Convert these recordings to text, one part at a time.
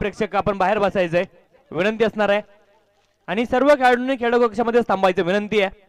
प्रेक्षक आपण बाहेर बसायचंय विनंती असणार आहे आणि सर्व खेळाडूंनी खेळ कक्षामध्ये थांबायचं विनंती आहे.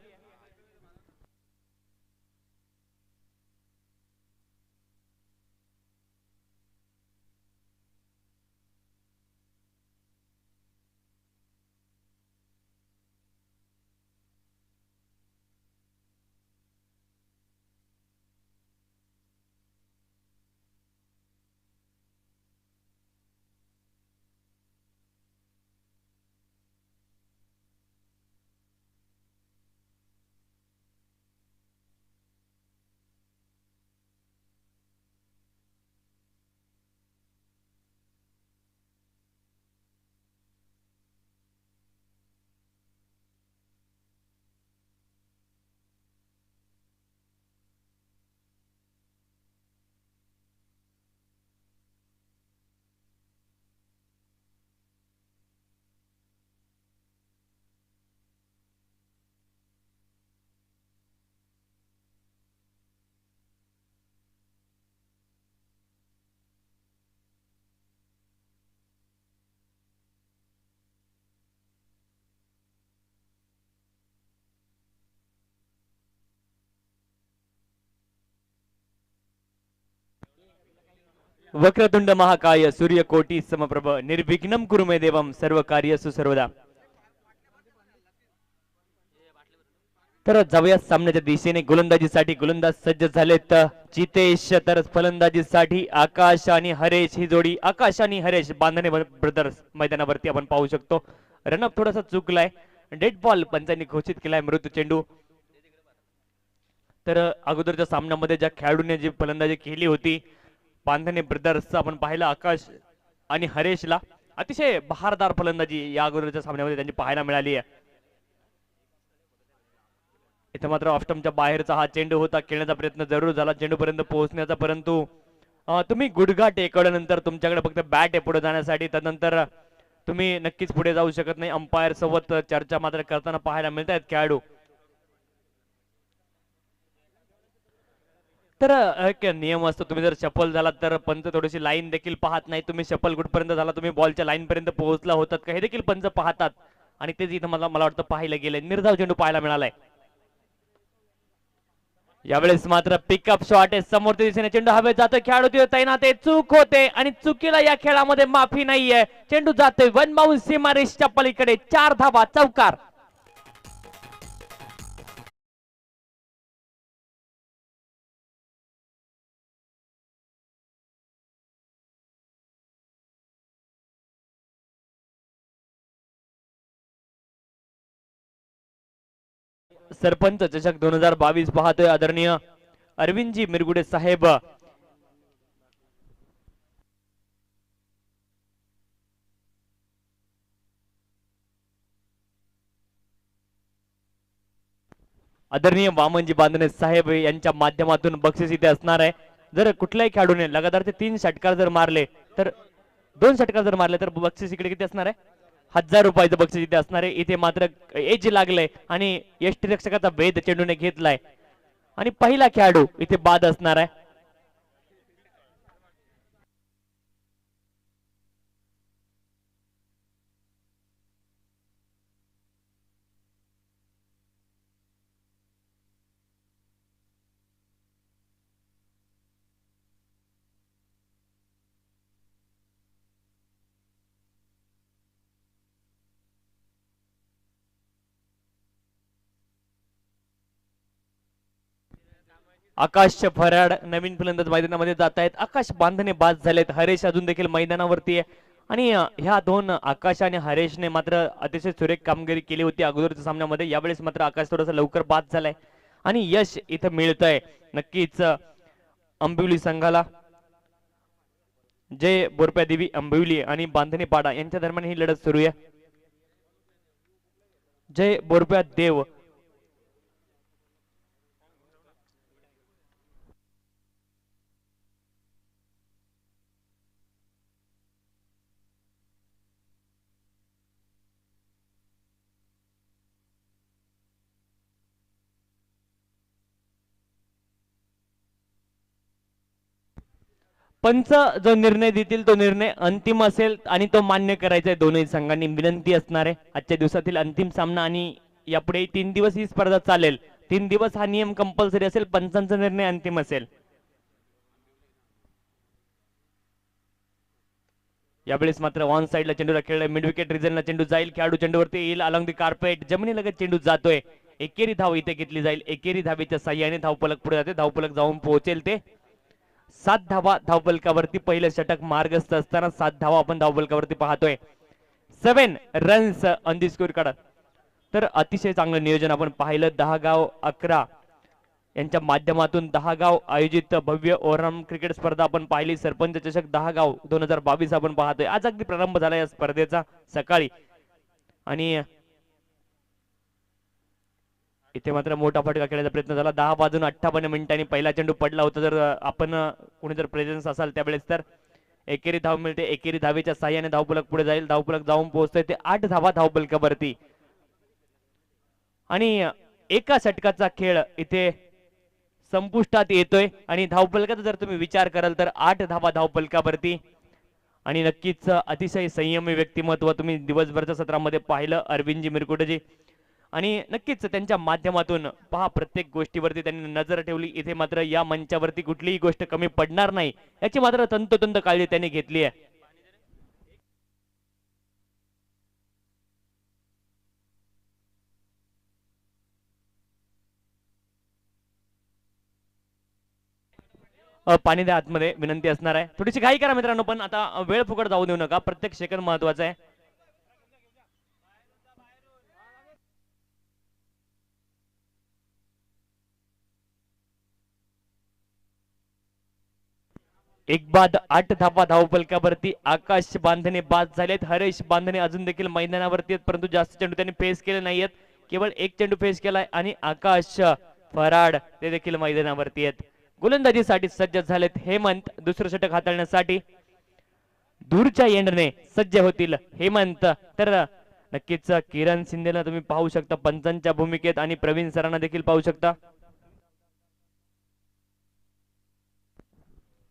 वक्रतुंड महाकाय सूर्यकोटी समप्रभ निर्विघ्नं कुरु मे देवं सर्व कार्यसु सर्वदा. तर जाऊया सामन्याच्या दिशेने. गोलंदाजीसाठी गोलंदाज सज्ज झालेत जितेश, तर फलंदाजीसाठी आकाश आणि हरेश ही जोडी. आकाश आणि हरेश बांधणे ब्रदर्स मैदानावरती आपण पाहू शकतो. रनअप थोडासा चुकलाय. डेड बॉल पंचांनी घोषित केलाय, मृत्यू चेंडू. तर अगोदरच्या सामन्यामध्ये ज्या खेळाडूने जी फलंदाजी केली होती बांधणे ब्रदर्स आपण पाहिलं आकाश आणि हरेशला अतिशय बहारदार फलंदाजी या अगोदरच्या सामन्यामध्ये त्यांनी पाहायला मिळाली आहे. इथे मात्र ऑफस्टंपच्या बाहेरचा हा चेंडू होता. खेळण्याचा प्रयत्न जरूर झाला चेंडूपर्यंत पोहोचण्याचा, परंतु तुम्ही गुडघा टेकवल्यानंतर तुमच्याकडे फक्त बॅट आहे पुढे जाण्यासाठी, त्यानंतर तुम्ही नक्कीच पुढे जाऊ शकत नाही. अंपायर सोबत चर्चा मात्र करताना पाहायला मिळत आहेत खेळाडू. तर एक नियम असतो, तुम्ही जर शफल झालात तर पंच थोडीशी लाईन देखील पाहत नाही. तुम्ही शफल कुठपर्यंत झाला, तुम्ही बॉलच्या लाईन पर्यंत पोहोचला होतात का हे देखील पंच पाहतात आणि तेच इथं मला वाटतं पाहायला गेले. निर्धाव चेंडू पाहायला मिळालाय. यावेळेस मात्र पिकअप शॉट आहे, समोरच्या दिशेने चेंडू हवेत जातोय, खेळाडू तैनात आहे, चूक होते आणि चुकीला या खेळामध्ये माफी नाहीये. चेंडू जातोय वन बाउंस सीमारेषच्या पलीकडे. 4 धावा, चौकार. सरपंच चषक 2022 पाहतोय आदरणीय अरविंदजी मिरगुडे साहेब. आदरणीय वामनजी बांधणे साहेब यांच्या माध्यमातून बक्षीस इथे असणार आहे. जर कुठल्याही खेळाडूने लगातारचे 3 षटकार जर मारले तर 2 षटकार जर मारले तर बक्षीस इकडे किती असणार आहे? 1000 रुपयाचं बक्षीस इथे असणार आहे. इथे मात्र एज लागलंय आणि यष्टिरक्षकाचा भेद चेंडूने घेतलाय आणि पहिला खेळाडू इथे बाद असणार आहे. आकाश फराड नवीन फलंदाज मैदानामध्ये जात आहेत. आकाश बांधणे बाद झालेत, हरेश अजून देखील मैदानावरती आहे आणि ह्या दोन आकाश आणि हरेशने मात्र अतिशय सुरेख कामगिरी केली होती अगोदरच्या सामन्यामध्ये. यावेळेस मात्र आकाश थोडासा लवकर बाद झालाय आणि यश इथं मिळतंय नक्कीच अंबिवली संघाला. जय बोरप्या देवी अंबिवली आणि बांधणे पाडा यांच्या दरम्यान ही लढत सुरू आहे. जय बोरप्या देव पंच जो निर्णय देतील तो निर्णय अंतिम असेल आणि तो मान्य करायचा आहे दोन्ही संघांनी विनंती असणार आहे. आजच्या दिवसातील अंतिम सामना आणि यापुढे 3 दिवस ही स्पर्धा चालेल. 3 दिवस हा नियम कंपल्सरी असेल. पंचांचा निर्णय अंतिम असेल. यावेळेस मात्र ऑन साइडला चेंडूला खेळलाय. मिड विकेट रिजनला चेंडू जाईल. खेळाडू चेंडूवरती येईल. अलॉंग दी कार्पेट जमिनीलगत चेंडू जातोय. एकेरी धाव इथे घेतली जाईल. एकेरी धावेच्या साह्याने धावफलक पुढे जाते. धावफलक जाऊन पोहोचेल ते 7 धावा धावफलकावरती. पहिलं षटक मार्गस्थ असताना 7 धावा आपण धावफलकावरती पाहतोय. 7 runs on the score card. तर अतिशय चांगलं नियोजन आपण पाहिलं. 10 गाव 11 यांच्या माध्यमातून 10 गाव आयोजित भव्य ओव्हरऑल क्रिकेट स्पर्धा आपण पाहिली. सरपंच चषक 10 गाव 2022 आपण पाहतोय. आज अगदी प्रारंभ झाला या स्पर्धेचा सकाळी आणि इथे मात्र मोठा फटका खेळण्याचा प्रयत्न झाला. 10 वाजून 58 मिनिटांनी पहिला चेंडू पडला होता. जर आपण कोणी जर प्रेझेन्स असाल त्यावेळेस तर एकेरी धाव मिळते. एकेरी धावेच्या साह्याने धावफलक पुढे जाईल. धावफलक जाऊन पोहोचतोय ते 8 धावा धावफलकावरती आणि एका षटकाचा खेळ इथे संपुष्टात येतोय. आणि धावफलकाचा जर तुम्ही विचार कराल तर 8 धावा धावफलकावरती आणि नक्कीच अतिशय संयमी व्यक्तिमत्व तुम्ही दिवसभरच्या सत्रामध्ये पाहिलं अरविंदजी मिरकुटजी. आणि नक्कीच त्यांच्या माध्यमातून पहा प्रत्येक गोष्टीवरती त्यांनी नजर ठेवली. इथे मात्र या मंचावरती कुठलीही गोष्ट कमी पडणार नाही याची मात्र तंतोतंत काळजी त्यांनी घेतली आहे. पाणी द्या आतमध्ये विनंती असणार आहे. थोडीशी घाई करा मित्रांनो पण आता वेळ फुकट जाऊ देऊ नका. प्रत्येक सेकंद महत्वाचा आहे. एक बाद 8 धावा धावफलकावरती. आकाश बांधणे बाद झालेत. हरेश बांधणे अजून देखील मैदानावरती आहेत परंतु जास्त चेंडू त्यांनी फेस केले नाहीयेत. केवळ एक चेंडू फेस केलाय आणि आकाश फराड ते देखील मैदानावरती आहेत. गोलंदाजीसाठी सज्ज झालेत हेमंत. दुसरं षटक हाताळण्यासाठी दूरच्या एंडने सज्ज होतील हेमंत. तर नक्कीच किरण शिंदेला तुम्ही पाहू शकता पंचांच्या भूमिकेत आणि प्रवीण सरांना देखील पाहू शकता.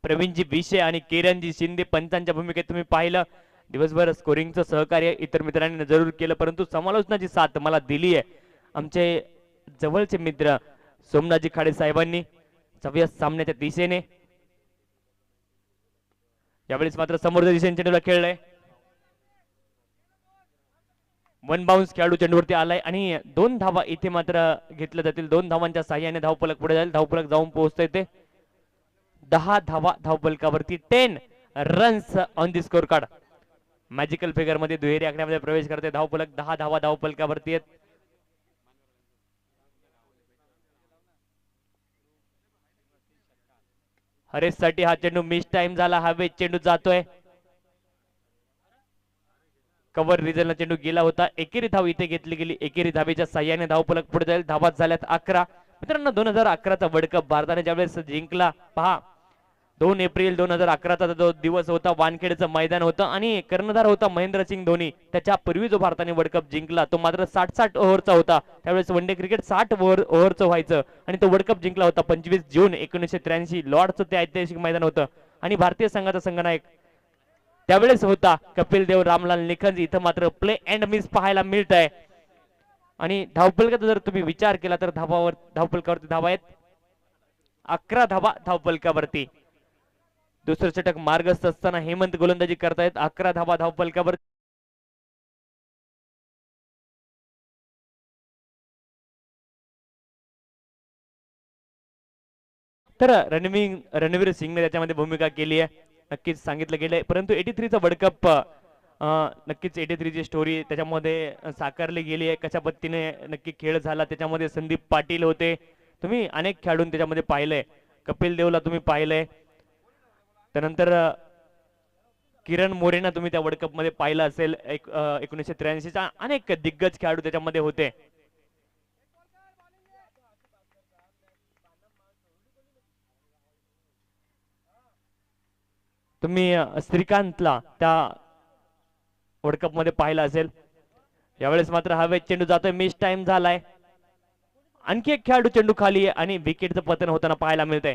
प्रवीणजी विषय आणि किरणजी शिंदे पंचांच्या भूमिकेत तुम्ही पाहिलं. दिवसभर स्कोरिंगचं सहकार्य इतर मित्रांनी जरूर केलं परंतु समालोचनाची साथ मला दिली आहे आमचे जवळचे मित्र सोमनाथजी खाडे साहेबांनी सव्य सामन्याच्या दिशेने. यावेळेस मात्र समोरच्या दिशेने चेंडूला खेळलंय. 1 बाउन्स खेळाडू चेंडूवरती आलाय आणि 2 धावा इथे मात्र घेतल्या जातील. 2 धावांच्या साह्याने धावफलक पुढे जाईल. धावफलक जाऊन पोहोचतोय ते 10 धावा धावफलकावरती. 10 runs on the score card. Magical figure मध्ये दुहेरी आकड्यामध्ये प्रवेश करते. धावफलक 10 धावा धावफलकावरती आहेत. हरेश साठी हा चेंडू मिस टाइम झाला. हवेत चेंडू जातोय. कव्हर रिजनला चेंडू गेला होता. एकेरी धाव इथे घेतली गेली. एकेरी धावेच्या साह्याने धावफलक पुढे जाईल. धावा झाल्यात 11. मित्रांनो 2011चा वर्ल्ड कप भारताने ज्यावेळेस जिंकला पहा 2 एप्रिल 2011चा जो दिवस होता वानखेडेचं मैदान होतं आणि कर्णधार होता महेंद्रसिंग धोनी. त्याच्या पूर्वी जो भारताने वर्ल्ड कप जिंकला तो मात्र 60 ओव्हरचा होता. त्यावेळेस वन डे क्रिकेट 60 ओव्हरचं व्हायचं आणि तो वर्ल्ड कप जिंकला होता 25 जून 1983. लॉर्डचं ते ऐतिहासिक मैदान होतं आणि भारतीय संघाचा संघनायक त्यावेळेस होता कपिल देव रामलाल निखंज. इथं मात्र प्ले अँड मिस पाहायला मिळत आहे आणि धावफलकाचा जर तुम्ही विचार केला तर धावफलकावरती धावा आहेत 11 धावा धावफलकावरती. दुसरं षटक मार्गस्थ असताना हेमंत गोलंदाजी करतायत. 11 धावा धावफलकावर. तर रणवीर सिंगने त्याच्यामध्ये भूमिका केली आहे नक्कीच सांगितलं गेलंय परंतु 83चा वर्ल्ड कप नक्कीच 83ची स्टोरी त्याच्यामध्ये साकारली गेली आहे. कशा पद्धतीने नक्की खेळ झाला त्याच्यामध्ये संदीप पाटील होते. तुम्ही अनेक खेळाडून त्याच्यामध्ये पाहिलंय. कपिल देवला तुम्ही पाहिलंय. त्यानंतर किरण मोरेना तुम्ही त्या वर्ल्ड कप मध्ये पाहिलं असेल. 1983चा अनेक दिग्गज खेळाडू त्याच्यामध्ये होते. तुम्ही श्रीकांतला त्या वर्ल्ड कप मध्ये पाहिलं असेल. यावेळेस मात्र हवेत चेंडू जातोय. मिस टाइम झालाय. आणखी एक खेळाडू चेंडू खाली आहे आणि विकेटचं पतन होताना पाहायला मिळतंय.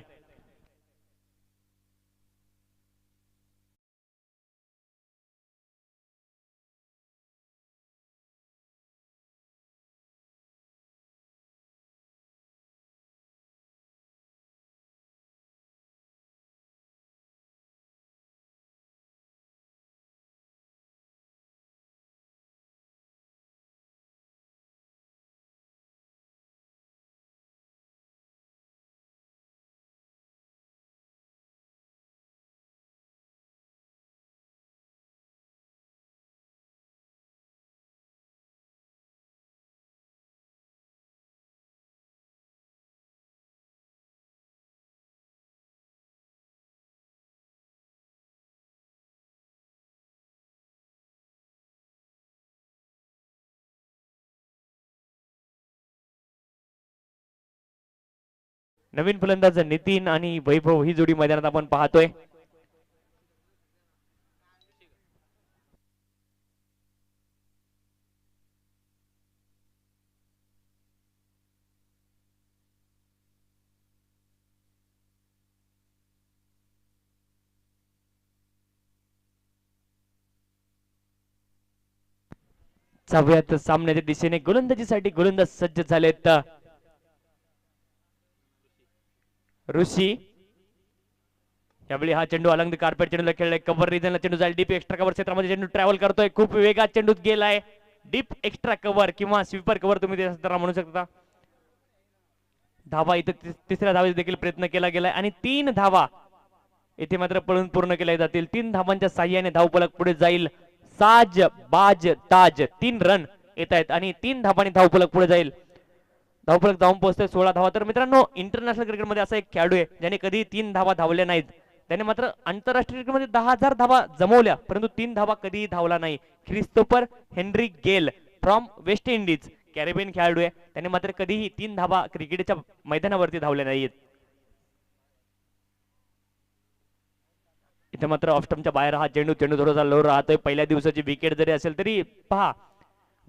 नवीन फलंदाज नितीन आणि वैभव ही जोडी मैदानात आपण पाहतोय. सहाव्यात सामन्याच्या दिशेने गोलंदाजीसाठी गोलंदाज सज्ज झालेत. ऋषी यावेळी हा चेंडू अलंग कार्पेट चेंडूला खेळलाय. कव्हर रिजनला चेंडू जाईल डीप एक्स्ट्रा कव्हर क्षेत्रामध्ये चेंडू ट्रॅव्हल करतोय. खूप वेगात चेंडूत गेलाय. डीप एक्स्ट्रा कव्हर किंवा स्वीपर कव्हर तुम्ही त्याला म्हणू शकता. धावा इथे तिसऱ्या धावेचा देखील प्रयत्न केला गेलाय आणि 3 धावा इथे मात्र पळून पूर्ण केल्या जातील. 3 धावांच्या साह्याने धावफलक पुढे जाईल. साज बाज ताज 3 रन येत आहेत आणि 3 धावांनी धावफलक पुढे जाईल. धावफलक जाऊन पोहोचतोय 16 धावा. तर मित्रांनो इंटरनॅशनल क्रिकेटमध्ये असा एक खेळाडू आहे ज्याने कधी 3 धावा धावल्या नाहीत. त्याने मात्र आंतरराष्ट्रीय क्रिकेटमध्ये 10,000 धावा जमवल्या परंतु 3 धावा कधीही धावला नाही. ख्रिस्तोफर हेनरी गेल फ्रॉम वेस्ट इंडिज कॅरेबियन खेळाडू आहे. त्याने मात्र कधीही 3 धावा क्रिकेटच्या मैदानावरती धावल्या नाहीत. इथे मात्र ऑफस्टमच्या बाहेर हा चेंडू थोडासा लो राहतोय. पहिल्या दिवसाची विकेट जरी असेल तरी पहा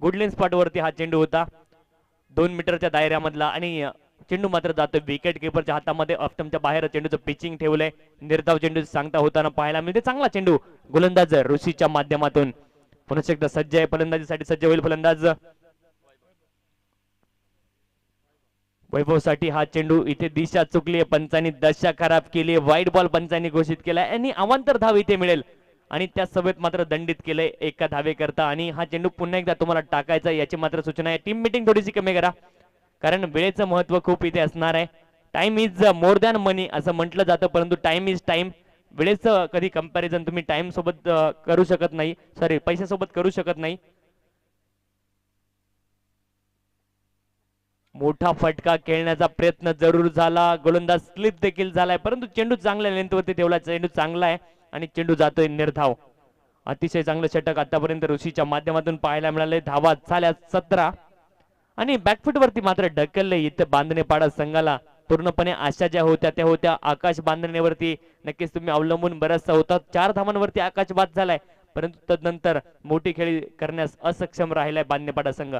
गुडलेन स्पॉट वरती हा चेंडू होता 2 मीटरच्या दायऱ्यामधला आणि चेंडू मात्र जातोय विकेट किपरच्या हातामध्ये. ऑफस्टमच्या बाहेर चेंडूचं पिचिंग ठेवलंय. निर्धाव चेंडू सांगता होताना पाहायला मिळते. चांगला चेंडू गोलंदाज ऋषीच्या माध्यमातून पुन्हा एकदा सज्ज आहे. फलंदाजीसाठी सज्ज होईल फलंदाज वैभव साठी. हा चेंडू इथे दिशा चुकली. पंचांनी दशा खराब केली. वाईट बॉल पंचांनी घोषित केलाय आणि अवांतर धाव इथे मिळेल आणि त्या सभेत मात्र दंडित केलंय एका धावे करता आणि हा चेंडू पुन्हा एकदा तुम्हाला टाकायचा याची मात्र सूचना आहे. टीम मीटिंग थोडीशी कमी करा कारण वेळेचं महत्व खूप इथे असणार आहे. टाइम इज मोर दॅन मनी असं म्हटलं जातं परंतु टाइम इज टाइम. वेळेचं कधी कंपॅरिझन तुम्ही टाइम सोबत करू शकत नाही. सॉरी पैशासोबत करू शकत नाही. मोठा फटका खेळण्याचा प्रयत्न जरूर झाला. गोलंदाज स्लिप देखील झालाय परंतु चेंडू चांगल्या लेंथवरती ठेवला. चेंडू चांगला आहे आणि चेंडू जातोय निर्धाव. अतिशय चांगलं षटक आतापर्यंत ऋषीच्या माध्यमातून पाहायला मिळाले. धावा झाल्या 17 आणि बॅकफुट वरती मात्र ढकलले. इथे बांधणेपाडा संघाला पूर्णपणे आशा ज्या होत्या त्या होत्या आकाश बांधणीवरती नक्कीच तुम्ही अवलंबून बराचसा होता. 4 धावांवरती आकाश बाद झालाय परंतु तदनंतर मोठी खेळी करण्यास असक्षम राहिलाय बांधणेपाडा संघ.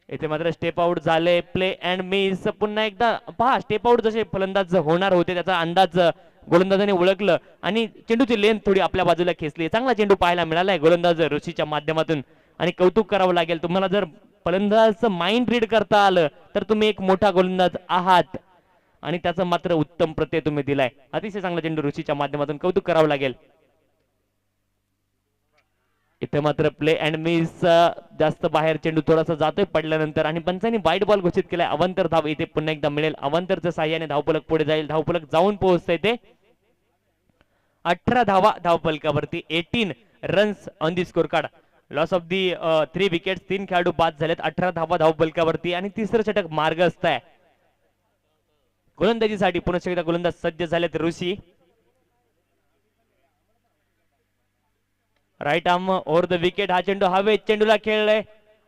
इथे मात्र स्टेप आउट झाले. Play and miss. पुन्हा एकदा पहा स्टेप आउट जसे फलंदाज होणार होते त्याचा अंदाज गोलंदाजाने ओळखलं आणि चेंडूची लेंथ थोडी आपल्या बाजूला खेचली. चांगला चेंडू पाहायला मिळालाय गोलंदाज ऋषीच्या माध्यमातून आणि कौतुक करावं लागेल तुम्हाला. जर फलंदाजाचं माइंड रीड करता आलं तर तुम्ही एक मोठा गोलंदाज आहात आणि त्याचं मात्र उत्तम प्रत्यय तुम्ही दिलाय. अतिशय चांगला चेंडू ऋषीच्या माध्यमातून कौतुक करावं लागेल. इथे मात्र प्ले अँड मिस. जास्त बाहेर चेंडू थोडासा जातोय पडल्यानंतर आणि पंचांनी वाईट बॉल घोषित केलाय. अवांतर धाव इथे पुन्हा एकदा मिळेल. अवांतरच्या साह्याने धावफलक पुढे जाईल. धावफलक जाऊन पोहोचतंय ते 18 धावा धावफलकावरती. 18 runs on the score card. Loss of the 3 wickets. 3 खेळाडू बाद झालेत. 18 धावा धावफलकावरती आणि तिसरं षटक मार्गस्थ आहे. गोलंदाजीसाठी पुन्हा एकदा गोलंदाज सज्ज झालेत Rishi. Right arm over the wicket. हा चेंडू हवेत चेंडूला खेळलाय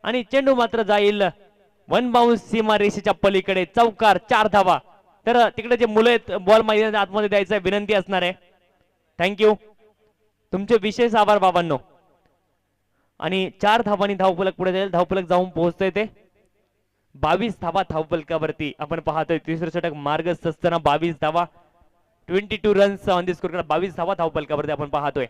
आणि चेंडू मात्र जाईल 1 बाउन्स सीमा रेषेच्या पलीकडे. चौकार 4 धावा. तर तिकडे जे मुलं आहेत बॉल मैदानाच्या आतमध्ये द्यायचा विनंती असणार आहे. थँक्यू तुमचे विशेष आभार बाबांनो. आणि 4 धावांनी धावफलक पुढे जाईल. धावफलक जाऊन पोहोचतोय ते 22 धावा धावफलकावरती. आपण पाहतोय तिसरं षटक मार्गस्थ असताना 22 धावा 22 रन्स ऑन दी स्कोर. 22 धावा धावफलकावरती आपण पाहतोय.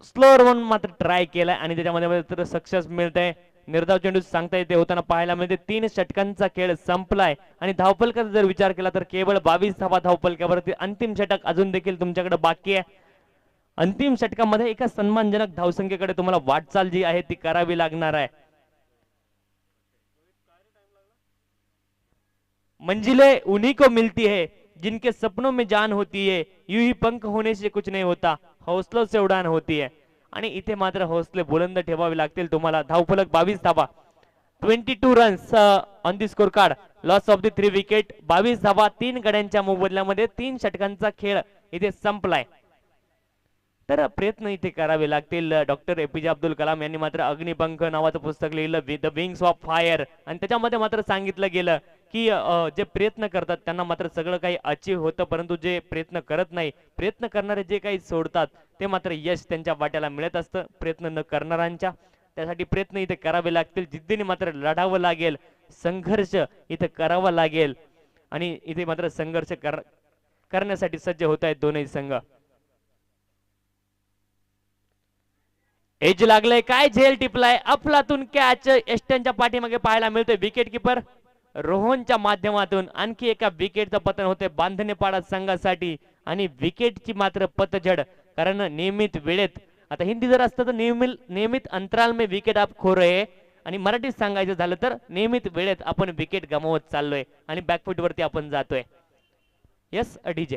स्लोअर वन मात्र ट्राय केलाय आणि त्याच्यामध्ये सक्सेस मिळतंय. निर्धाव चेंडू सांगता येते होताना पाहायला मिळते. 3 षटकांचा खेळ संपलाय आणि धावफलकाचा जर विचार केला तर केवळ 22 धावा धावफलकावरती. अंतिम षटक अजून देखील तुमच्याकडे बाकी आहे. अंतिम षटकामध्ये एका सन्मानजनक धावसंख्येकडे तुम्हाला वाटचाल जी आहे ती करावी लागणार आहे. मंजिले उन्हीं को मिलती है जिनके सपनों में जान होती है. यूं ही पंख होने से कुछ नहीं होता, हौसलों से उड़ान होती है. आणि इथे मात्र हौसले बुलंद ठेवावे लागतील तुम्हाला. धावफलक 22 धावा 22 runs on the score card. Loss of the 3 wicket. 22 धावा 3 गड्यांच्या मोबदल्यामध्ये 3 षटकांचा खेळ इथे संपलाय. तर प्रयत्न इथे करावे लागतील. डॉक्टर एपीजे अब्दुल कलाम यांनी मात्र अग्निपंख नावाचं पुस्तक लिहिलं, द विंग्स ऑफ फायर, आणि त्याच्यामध्ये मात्र सांगितलं गेलं की जे प्रयत्न करतात त्यांना मात्र सगळं काही अचीव होतं, परंतु जे प्रयत्न करत नाही, प्रयत्न करणारे जे काही सोडतात ते मात्र यश त्यांच्या वाट्याला मिळत असतं प्रयत्न न करणाऱ्यांच्या. त्यासाठी प्रयत्न इथे करावे लागतील, जिद्दीने मात्र लढावं लागेल, संघर्ष इथे करावा लागेल, आणि इथे मात्र संघर्ष करण्यासाठी सज्ज होत आहेत दोनही संघ. एज लागलंय, काय झेल टिपलाय, अफलातून कॅच एस्टनच्या पाठीमागे पाहायला मिळतोय. विकेट किपर रोहनच्या माध्यमातून आणखी एका विकेटचं पतन होते बांधणेपाडा संघासाठी, आणि विकेटची मात्र पतझड, कारण नियमित वेळेत, आता हिंदी जर असतं तर नियमित अंतराल में विकेट आप खो रहे, आणि मराठीत सांगायचं झालं तर नियमित वेळेत आपण विकेट गमावत चाललोय आणि बॅकफुट वरती आपण जातोय. Yes DJ.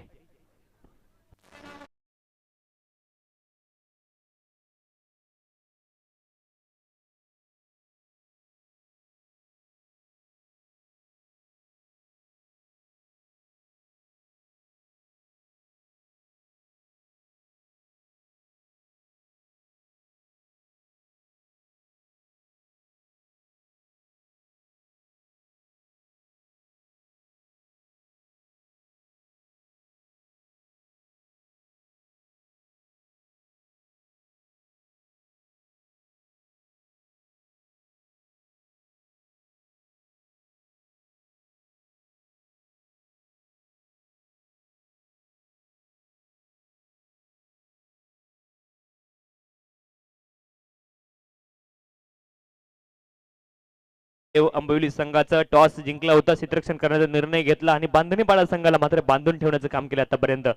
अंबवली संघाचं टॉस जिंकला होता, क्षेत्ररक्षण करण्याचा निर्णय घेतला आणि बांधणीपाडा संघाला मात्र बांधून ठेवण्याचं काम केलं आतापर्यंत,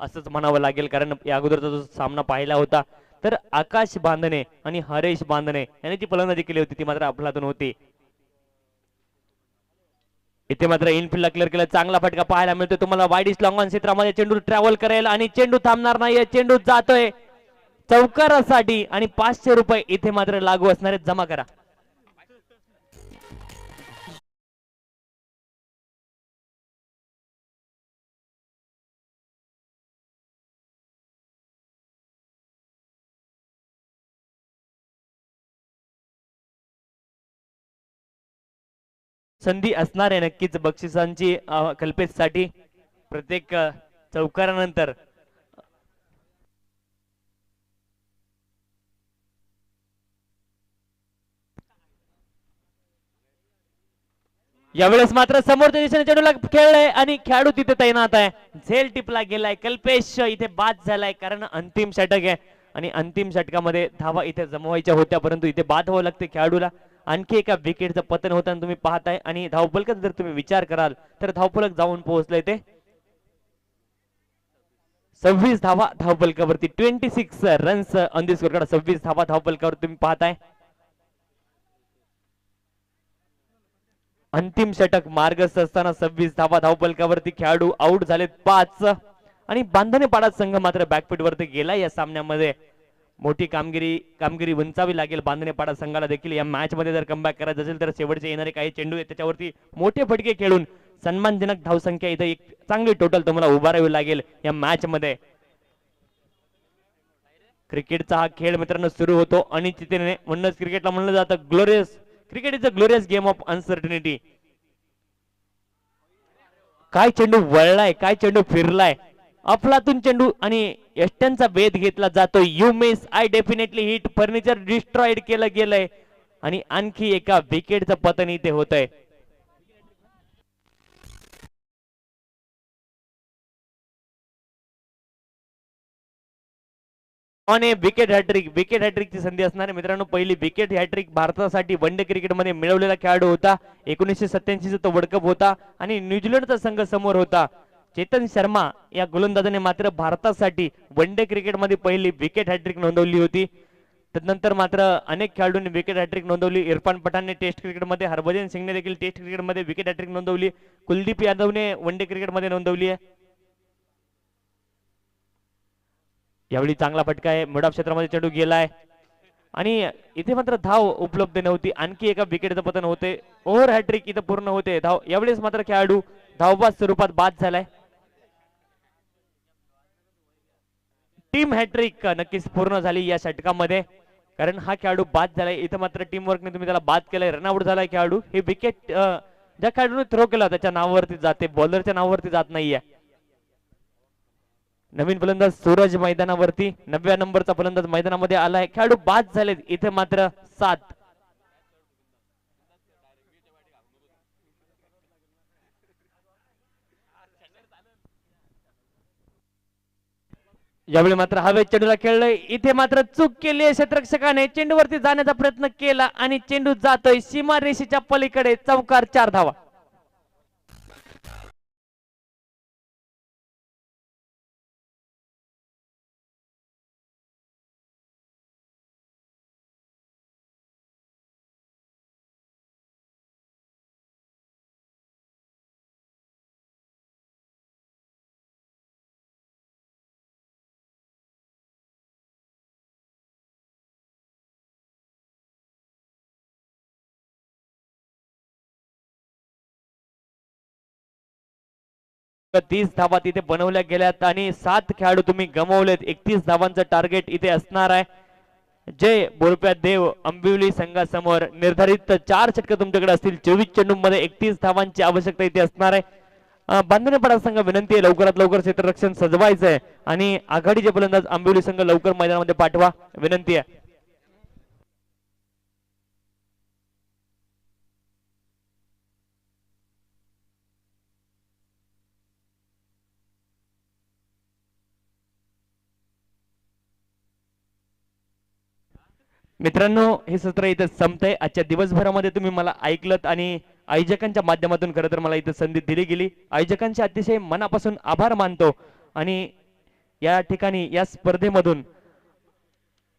असंच म्हणावं लागेल. कारण या अगोदरचा जो सामना पाहिला होता तर आकाश बांधणे आणि हरेश बांधणे यांनी जी फलंदाजी केली होती ती मात्र अफलातून होती. इथे मात्र इनफिल्डला क्लिअर केला, चांगला फटका पाहायला मिळतोय तुम्हाला. वाईड लॉंग ऑन क्षेत्रामध्ये चेंडू ट्रॅव्हल करेल आणि चेंडू थांबणार नाहीये, चेंडू जातोय चौकारासाठी, आणि 500 रुपये इथे मात्र लागू असणार आहेत, जमा करा. संधी असणार आहे नक्कीच बक्षिसांची कल्पेसाठी प्रत्येक चौकारानंतर. यावेळेस मात्र समोरच्या दिशेने चेंडूला खेळलाय आणि खेळाडू तिथे तैनात आहे. झेल टिपला गेलाय, कल्पेश इथे बाद झालाय, कारण अंतिम षटक आहे आणि अंतिम षटकामध्ये धावा इथे जमवायच्या होत्या, परंतु इथे बाद व्हावं लागते खेळाडूला. आणखी एका विकेटचं पतन होताना तुम्ही पाहताय, आणि धावफलकात जर तुम्ही विचार कराल तर धावफलक जाऊन पोहोचलंय ते 26 धावा धावफलकावरती, 26 रन्स ऑन दी स्कोर. 26 धावा धावफलकावर तुम्ही पाहताय. अंतिम षटक मार्गस्थ असताना 26 धावा धावफलकावरती, खेळाडू आउट झालेत 5, आणि बांधणेपाडा संघ मात्र बॅकफुट वरती गेला या सामन्यामध्ये. मोठी कामगिरी उंचावी लागेल बांधणेपाडा संघाला देखील या मॅच मध्ये जर कमबॅक करायचं असेल तर. शेवटचे येणारे काही चेंडू आहेत त्याच्यावरती मोठे फटके खेळून सन्मानजनक धावसंख्या इथे एक चांगली टोटल तुम्हाला उभारावी लागेल या मॅच मध्ये. क्रिकेटचा हा खेळ मित्रांनो सुरू होतो अनिश्चिततेने, म्हणूनच क्रिकेटला म्हणलं जातं glorious, cricket is a glorious game of uncertainty. काय चेंडू वळलाय, काय चेंडू फिरलाय, अफलातून चेंडू, आणि एस्टनचा वेध घेतला जातो. You miss, I definitely hit, furniture destroyed केलं गेलंय, आणि आणखी एका विकेटचं पतन इथे होतंय. विकेट हॅट्रिक, विकेट हॅट्रिकची संधी असणार मित्रांनो. पहिली विकेट हॅट्रिक भारतासाठी वनडे क्रिकेटमध्ये मिळवलेला खेळाडू होता. 1987 तो वर्ल्ड कप होता आणि न्यूझीलंडचा संघ समोर होता. चेतन शर्मा या गोलंदाजाने मात्र भारतासाठी वनडे क्रिकेटमध्ये पहिली विकेट हॅट्रिक नोंदवली होती. त्यानंतर मात्र अनेक खेळाडूंनी विकेट हॅट्रिक नोंदवली. इरफान पठाणने टेस्ट क्रिकेटमध्ये, हरभजन सिंगने देखील टेस्ट क्रिकेटमध्ये विकेट हॅट्रिक नोंदवली. कुलदीप यादवने वनडे क्रिकेटमध्ये नोंदवली आहे. यावेळी चांगला फटका आहे, मिड ऑफ क्षेत्रामध्ये चेंडू गेलाय आणि इथे मात्र धाव उपलब्ध नव्हती. आणखी एका विकेटचं पतन होते, ओव्हर हॅट्रिक इथे पूर्ण होते. धाव यावेळेस मात्र खेळाडू धावबाद स्वरूपात बाद झालाय. टीम हॅट्रिक नक्कीच पूर्ण झाली या षटकामध्ये, कारण हा खेळाडू बाद झालाय. इथं मात्र टीम वर्कने तुम्ही त्याला बाद केलाय, रनआउट झालाय खेळाडू. हे विकेट ज्या खेळाडूने थ्रो केला त्याच्या नावावरती जाते, बॉलरच्या नावावरती जात नाहीये. नवीन फलंदाज सूरज मैदानावरती, 9व्या नंबरचा फलंदाज मैदानामध्ये आलाय. खेळाडू बाद झालेत इथे मात्र 7. यावेळी मात्र हवेत चेंडूला खेळलंय, इथे मात्र चूक केली आहे क्षेत्ररक्षकाने. चेंडूवरती जाण्याचा प्रयत्न केला आणि चेंडू जातोय सीमारेषेच्या पलीकडे. चौकार, 4 धावा. तर 30 धावा तिथे बनवल्या गेल्यात आणि 7 खेळाडू तुम्ही गमावलेत. 31 धावांचं टार्गेट इथे असणार आहे. जय बोरप्या देव अंबिवली संघासमोर निर्धारित 4 षटकं तुमच्याकडे असतील. 24 चेंडूंमध्ये 31 धावांची आवश्यकता इथे असणार आहे. बांधणेपाडा संघ विनंती आहे लवकरात लवकर क्षेत्ररक्षण सजवायचंय आणि आघाडीचे फलंदाज अंबिवली संघ लवकर मैदानामध्ये पाठवा, विनंती आहे. मित्रांनो, हे सत्र इथे संपतंय. आजच्या दिवसभरामध्ये तुम्ही मला ऐकलत आणि आयोजकांच्या माध्यमातून खरं तर मला इथे संधी दिली गेली. आयोजकांचे अतिशय मनापासून आभार मानतो आणि या ठिकाणी या स्पर्धेमधून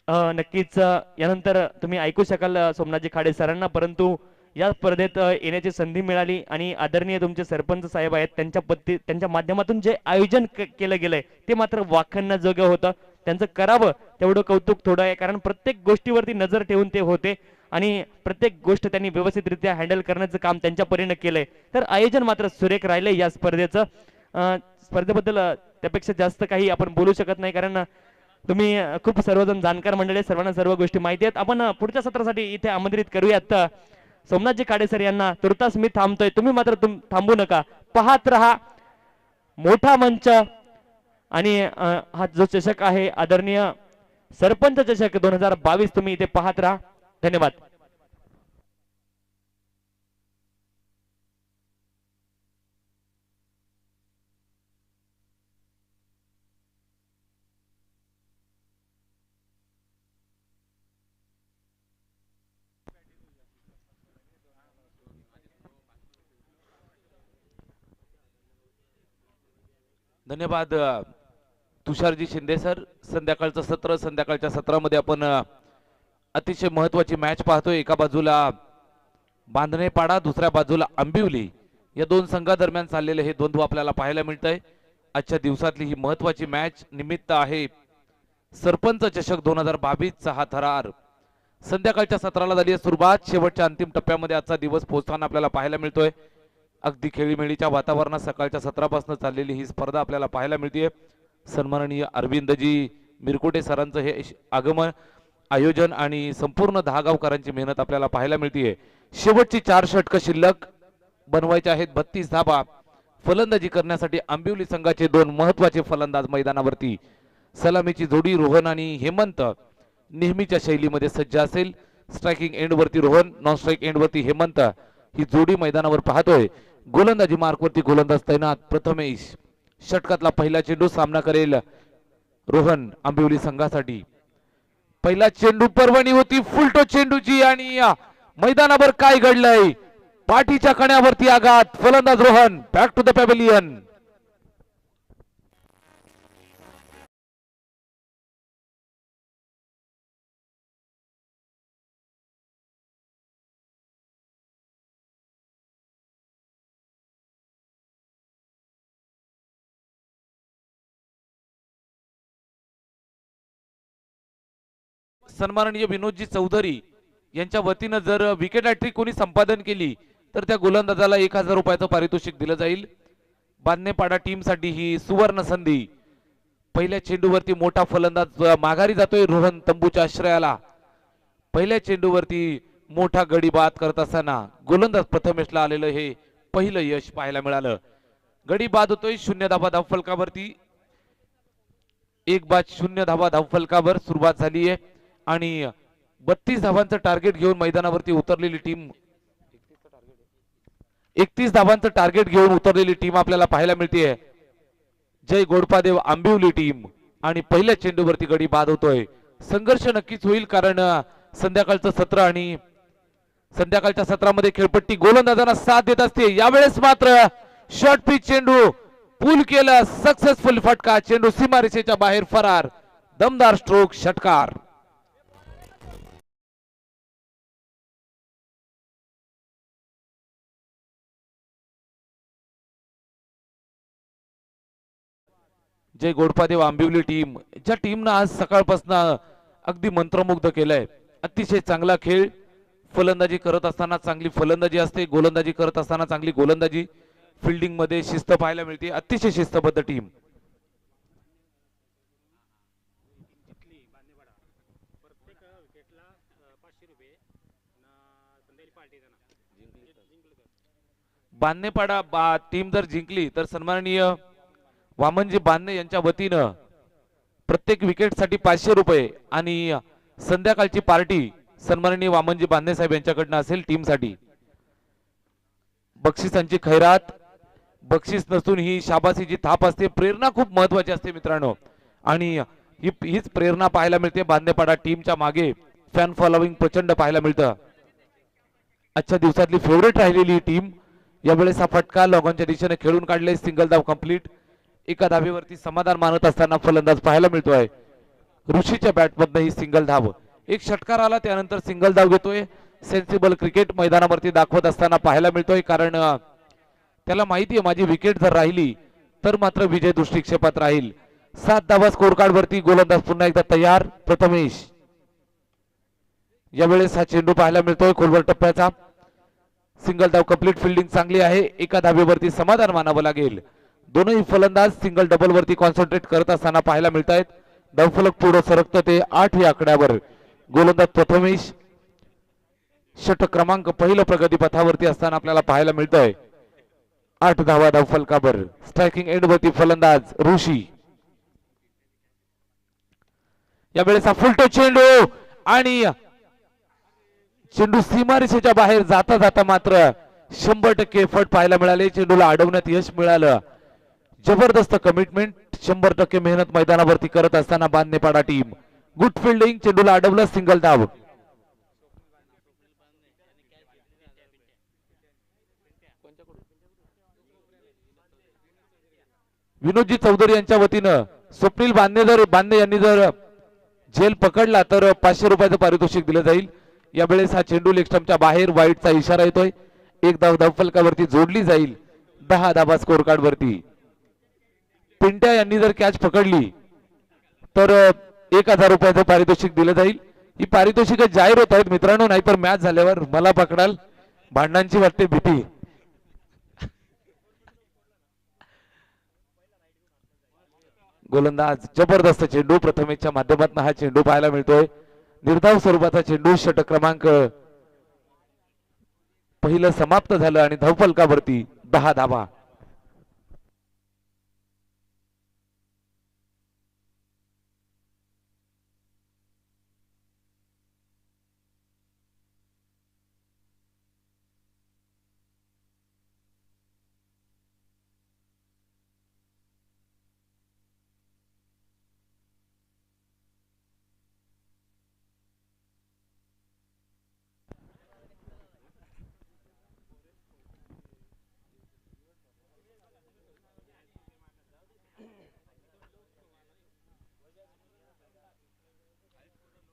नक्कीच यानंतर तुम्ही ऐकू शकाल सोमनाथजी खाडे सरांना, परंतु या स्पर्धेत येण्याची संधी मिळाली आणि आदरणीय तुमचे सरपंच साहेब आहेत त्यांच्या माध्यमातून जे आयोजन केलं गेलंय ते मात्र वाखाणण्याजोगं होतं. त्यांचं करावं तेवढं कौतुक थोडं आहे, कारण प्रत्येक गोष्टीवरती नजर ठेवून ते होते आणि प्रत्येक गोष्ट त्यांनी व्यवस्थितरित्या हँडल करण्याचं काम त्यांच्या परीने केलंय. तर आयोजन मात्र सुरेख राहिलंय या स्पर्धेचं. स्पर्धेबद्दल त्यापेक्षा जास्त काही आपण बोलू शकत नाही, कारण तुम्ही खूप सर्वजण जाणकार मंडळी, सर्वांना सर्व गोष्टी माहिती आहेत. आपण पुढच्या सत्रासाठी इथे आमंत्रित करूयात सोमनाथजी खाडे सर यांना. तुर्तास मी थांबतोय, तुम्ही मात्र थांबू नका, पाहत रहा मोठा मंच. आणि हा जो चषक आहे आदरणीय सरपंच चषक 2022, तुम्ही इथे पाहत राहा. धन्यवाद. धन्यवाद तुषारजी शिंदे सर. संध्याकाळचं सत्र, संध्याकाळच्या सत्रामध्ये आपण अतिशय महत्वाची मॅच पाहतोय. एका बाजूला बांधणेपाडा, दुसऱ्या बाजूला अंबिवली, या दोन संघादरम्यान चाललेले हे द्वंद्व आपल्याला पाहायला मिळतंय. आजच्या दिवसातली ही महत्वाची मॅच निमित्त आहे सरपंच चषक 2022 चा हा थरार. संध्याकाळच्या सत्राला झाली सुरुवात. शेवटच्या अंतिम टप्प्यामध्ये आजचा दिवस पोहोचताना आपल्याला पाहायला मिळतोय. अगदी खेळीमेळीच्या वातावरणात सकाळच्या सत्रापासून चाललेली ही स्पर्धा आपल्याला पाहायला मिळते. सन्माननीय अरविंदजी मिरकुटे सरांचं हे आगमन, आयोजन आणि संपूर्ण 10 गावकरांची मेहनत आपल्याला पाहायला मिळते. शेवटची 4 षटकं शिल्लक बनवायचे आहेत. 32 धाबा फलंदाजी करण्यासाठी अंबिवली संघाचे 2 महत्वाचे फलंदाज मैदानावरती. सलामीची जोडी रोहन आणि हेमंत नेहमीच्या शैलीमध्ये सज्ज असेल. स्ट्रायकिंग एंड वरती रोहन, नॉन स्ट्राइक एंड वरती हेमंत ही जोडी मैदानावर पाहतोय. गोलंदाजी मार्कवरती गोलंदाज तैनात प्रथमेश. षटकातला पहिला चेंडू सामना करेल रोहन अंबिवली संघासाठी. पहिला चेंडू पर्वणी होती फुलटो चेंडूची आणि मैदानावर काय घडलंय, पाठीच्या कण्यावरती आघात. फलंदाज Rohan back to the pavilion. सन्माननीय विनोदजी चौधरी यांच्या वतीनं जर विकेट हॅट्रिक कोणी संपादन केली तर त्या गोलंदाजाला 1000 रुपयाचं पारितोषिक दिलं जाईल. बांधणेपाडा टीम साठी ही सुवर्ण संधी. पहिल्या चेंडूवरती मोठा फलंदाज माघारी जातोय रोहन तंबूच्या आश्रयाला. पहिल्या चेंडूवरती मोठा गडी बाद करत असताना गोलंदाज प्रथमेशला आलेलं हे पहिलं यश पाहायला मिळालं. गडी बाद होतोय 0 धाबा धावफलकावरती. 1 बाद 0 धाबा धावफलकावर सुरुवात झाली आहे आणि 32 धावांचं टार्गेट घेऊन मैदानावरती उतरलेली टीम 31 धावांचं टार्गेट घेऊन उतरलेली टीम आपल्याला पाहायला मिळते. जय गोडपादेव आंबिवली टीम आणि पहिल्या चेंडूवरती गडी बाद होतोय. संघर्ष नक्कीच होईल कारण संध्याकाळचं सत्र आणि संध्याकाळच्या सत्रामध्ये खेळपट्टी गोलंदाजांना साथ देत असते. यावेळेस मात्र शॉर्ट पिच चेंडू पूल केलं, सक्सेसफुल फटका, चेंडू सीमारेषेच्या बाहेर फरार, दमदार स्ट्रोक, षटकार. जय गोडपादेव आंबिवली टीम ज्या टीमनं आज सकाळपासून अगदी मंत्रमुग्ध केलंय. अतिशय चांगला खेळ, फलंदाजी करत असताना चांगली फलंदाजी असते, गोलंदाजी करत असताना चांगली गोलंदाजी, फिल्डिंग मध्ये शिस्त पाहायला मिळते. अतिशय शिस्तबद्ध टीम. बांधणेपाडा टीम जर जिंकली तर सन्माननीय वामनजी बांधणे यांच्या वतीनं प्रत्येक विकेटसाठी 500 रुपये आणि संध्याकाळची पार्टी सन्माननीय वामनजी बांधणे साहेब यांच्याकडनं असेल टीमसाठी. बक्षिसांची खैरात, बक्षीस नसून ही शाबासीची थाप असते. प्रेरणा खूप महत्वाची असते मित्रांनो आणि हीच प्रेरणा पाहायला मिळते. बांधणेपाडा टीमच्या मागे फॅन फॉलोविंग प्रचंड पाहायला मिळतं. आजच्या दिवसातली फेवरेट राहिलेली ही टीम. यावेळेस हा फटका लॉगॉनच्या दिशेने खेळून काढले, सिंगल धाव कंप्लीट. एका धावेवरती समाधान मानत असताना फलंदाज पाहायला मिळतोय. ऋषीच्या बॅटमधनं ही सिंगल धाव. एक षटकार आला त्यानंतर सिंगल धाव घेतोय. सेन्सिबल क्रिकेट मैदानावरती दाखवत असताना पाहायला मिळतोय कारण त्याला माहिती आहे माझी विकेट जर राहिली तर मात्र विजय दृष्टिक्षेपात राहील. 7 धावा स्कोर कार्ड वरती. गोलंदाज पुन्हा एकदा तयार, प्रथमेश. यावेळेस हा चेंडू पाहायला मिळतोय खोलवर टप्प्याचा. सिंगल धाव कंप्लीट, फिल्डिंग चांगली आहे. एका धावेवरती समाधान मानावं लागेल. दोनही फलंदाज सिंगल डबल वरती कॉन्सन्ट्रेट करत असताना पाहायला मिळत आहेत. धावफलक पुढे सरकतं ते 8 या आकड्यावर. गोलंदाज प्रथमेश षटक क्रमांक पहिलं प्रगती पथावरती असताना आपल्याला पाहायला मिळतंय. 8 धावा धावफलकावर. स्ट्रायकिंग एंड वरती फलंदाज ऋषी. यावेळेस हा फुलटो चेंडू आणि चेंडू सीमारेषेच्या बाहेर जाता जाता मात्र 100% एफर्ट पाहायला मिळाले. चेंडूला अडवण्यात यश मिळालं. जबरदस्त कमिटमेंट, 100% मेहनत मैदानावरती करत असताना बांधणेपाडा टीम. गुड फिल्डिंग, चेंडूला अडवलं, सिंगल धाव. विनोदजी चौधरी यांच्या वतीनं स्वप्नील बांधणे यांनी जर झेल पकडला तर 500 रुपयाचं पारितोषिक दिलं जाईल. यावेळेस हा चेंडू लेग स्टंपच्या बाहेर, वाईटचा इशारा येतोय. 1 धाव धावफलकावरती जोडली जाईल. 10 धावा स्कोर कार्ड वरती. पिंट्या यांनी जर कॅच पकडली तर 1000 रुपयाचं पारितोषिक दिलं जाईल. ही पारितोषिक जाहीर होत आहेत मित्रांनो, नाहीतर मॅच झाल्यावर मला पकडाल, भांडणांची वाटते भीती. गोलंदाज जबरदस्त चेंडू, प्रथमेशच्या माध्यमातून हा चेंडू पाहायला मिळतोय. निर्धाव स्वरूपाचा चेंडू. षटक क्रमांक पहिलं समाप्त झालं आणि धावफलकावरती 10 धावा.